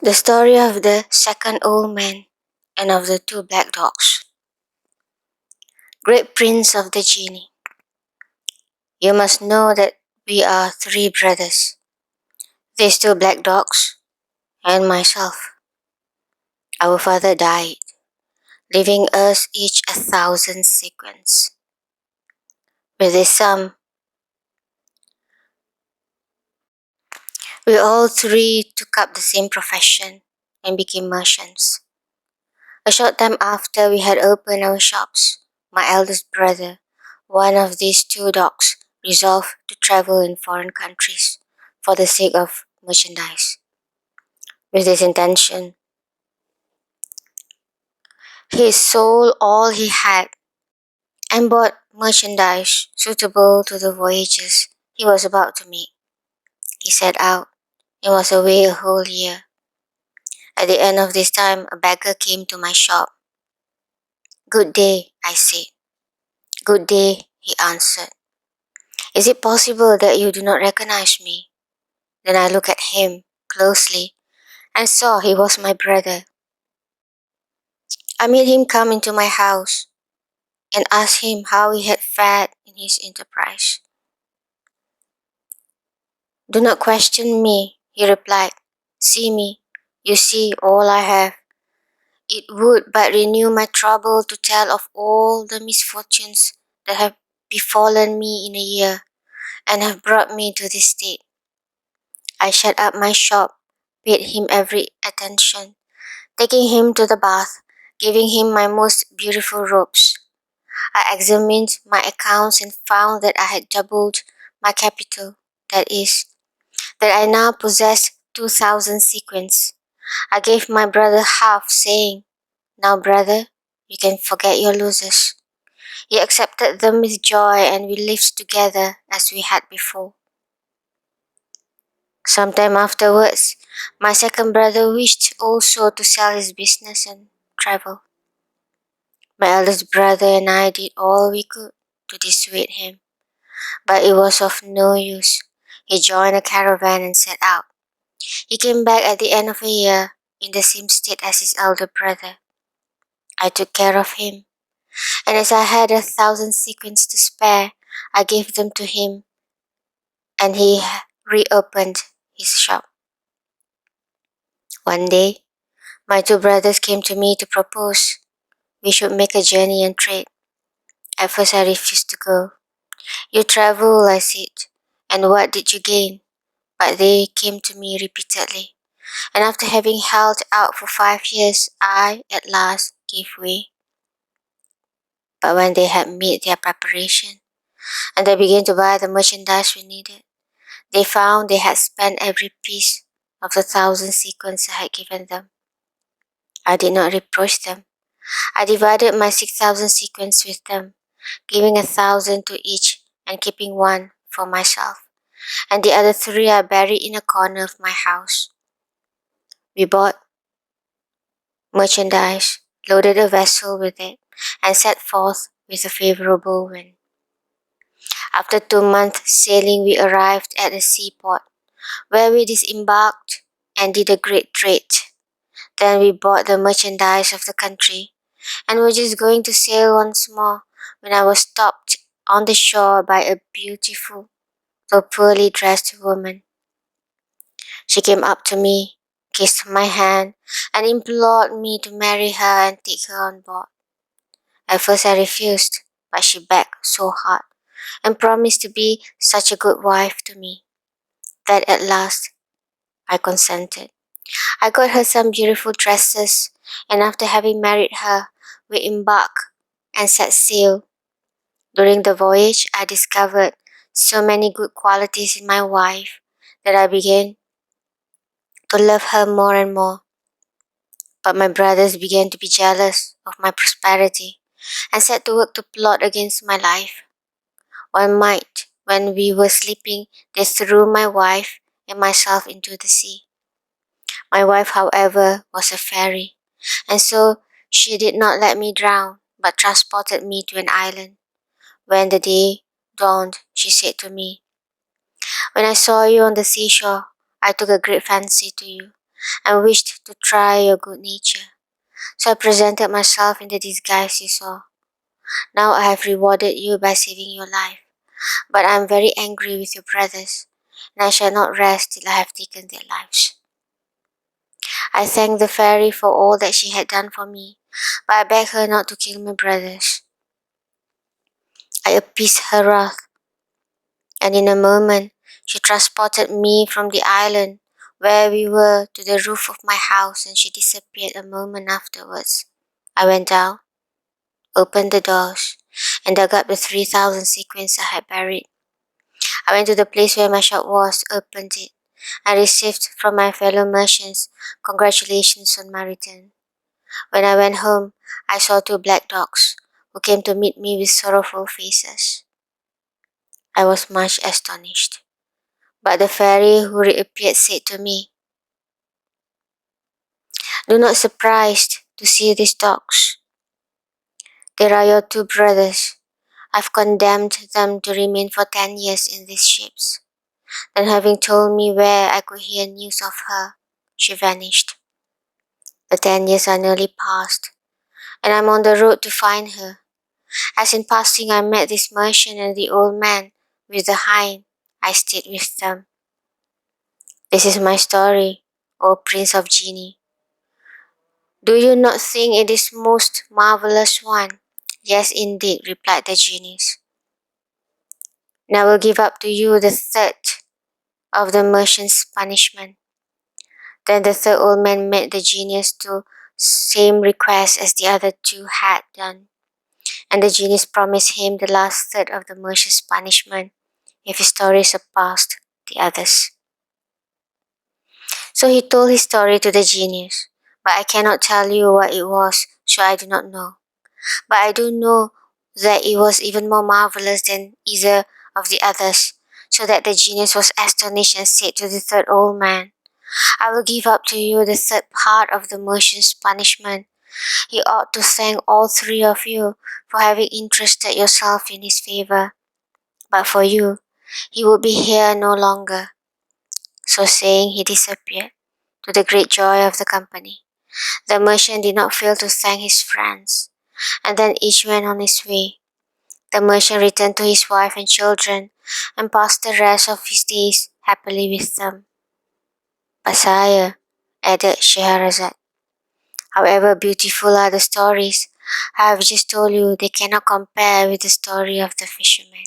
The story of the second old man and of the two black dogs. Great prince of the genie, you must know that we are three brothers, these two black dogs, and myself. Our father died, leaving us each 1,000 sequins. With this sum, we all three took up the same profession and became merchants. A short time after we had opened our shops, my eldest brother, one of these two dogs, resolved to travel in foreign countries for the sake of merchandise. With this intention, he sold all he had and bought merchandise suitable to the voyages he was about to make. He set out and was away a whole year. At the end of this time, a beggar came to my shop. "Good day," I said. "Good day," he answered. "Is it possible that you do not recognize me?" Then I looked at him closely and saw he was my brother. I made him come into my house and asked him how he had fared in his enterprise. "Do not question me," he replied. "See me. You see all I have. It would but renew my trouble to tell of all the misfortunes that have befallen me in a year and have brought me to this state." I shut up my shop, paid him every attention, taking him to the bath, giving him my most beautiful robes. I examined my accounts and found that I had doubled my capital, that is, that I now possessed 2,000 sequins. I gave my brother half, saying, "Now, brother, you can forget your losses." He accepted them with joy, and we lived together as we had before. Some time afterwards, my second brother wished also to sell his business and travel. My eldest brother and I did all we could to dissuade him, but it was of no use. He joined a caravan and set out. He came back at the end of a year in the same state as his elder brother. I took care of him, and as I had 1,000 sequins to spare, I gave them to him, and he reopened his shop. One day, my two brothers came to me to propose we should make a journey and trade. At first I refused to go. "You travel," I said, "and what did you gain?" But they came to me repeatedly, and after having held out for 5 years, I, at last, gave way. But when they had made their preparation, and they began to buy the merchandise we needed, they found they had spent every piece of the 1,000 sequins I had given them. I did not reproach them. I divided my 6,000 sequins with them, giving 1,000 to each and keeping one for myself, and the other three I buried in a corner of my house. We bought merchandise, loaded a vessel with it, and set forth with a favorable wind. After 2 months sailing, we arrived at a seaport, where we disembarked and did a great trade. Then we bought the merchandise of the country, and were just going to sail once more when I was stopped on the shore by a beautiful though poorly dressed woman. She came up to me, kissed my hand, and implored me to marry her and take her on board. At first I refused, but she begged so hard and promised to be such a good wife to me that at last I consented. I got her some beautiful dresses, and after having married her, we embarked and set sail. During the voyage, I discovered so many good qualities in my wife that I began to love her more and more. But my brothers began to be jealous of my prosperity and set to work to plot against my life. One night, when we were sleeping, they threw my wife and myself into the sea. My wife, however, was a fairy, and so she did not let me drown, but transported me to an island. When the day dawned, she said to me, "When I saw you on the seashore, I took a great fancy to you, and wished to try your good nature. So I presented myself in the disguise you saw. Now I have rewarded you by saving your life, but I am very angry with your brothers, and I shall not rest till I have taken their lives. I thanked the fairy for all that she had done for me, but I begged her not to kill my brothers. I appeased her wrath, and in a moment she transported me from the island where we were to the roof of my house, and she disappeared a moment afterwards. I went down, opened the doors, and dug up the 3,000 sequins I had buried. I went to the place where my shop was, opened it, and received from my fellow merchants congratulations on my return. When I went home, I saw two black dogs, who came to meet me with sorrowful faces. I was much astonished, but the fairy who reappeared said to me, "Do not surprised to see these dogs. They are your two brothers. I've condemned them to remain for 10 years in these ships." Then, having told me where I could hear news of her, she vanished. The 10 years are nearly past, and I'm on the road to find her. As in passing I met this merchant and the old man with the hind, I stayed with them. This is my story, O Prince of Genii. Do you not think it is most marvelous one? Yes, indeed, replied the genies. And I will give up to you the third of the merchant's punishment. Then the third old man made the genius do same request as the other two had done, and the genius promised him the last third of the merchant's punishment if his story surpassed the others. So he told his story to the genius, but I cannot tell you what it was, so I do not know. But I do know that it was even more marvelous than either of the others, so that the genius was astonished and said to the third old man, "I will give up to you the third part of the merchant's punishment. He ought to thank all three of you for having interested yourself in his favor. But for you, he would be here no longer." So saying, he disappeared, to the great joy of the company. The merchant did not fail to thank his friends, and then each went on his way. The merchant returned to his wife and children, and passed the rest of his days happily with them. "But sire," added Scheherazade, "however beautiful are the stories I have just told you, they cannot compare with the story of the fisherman."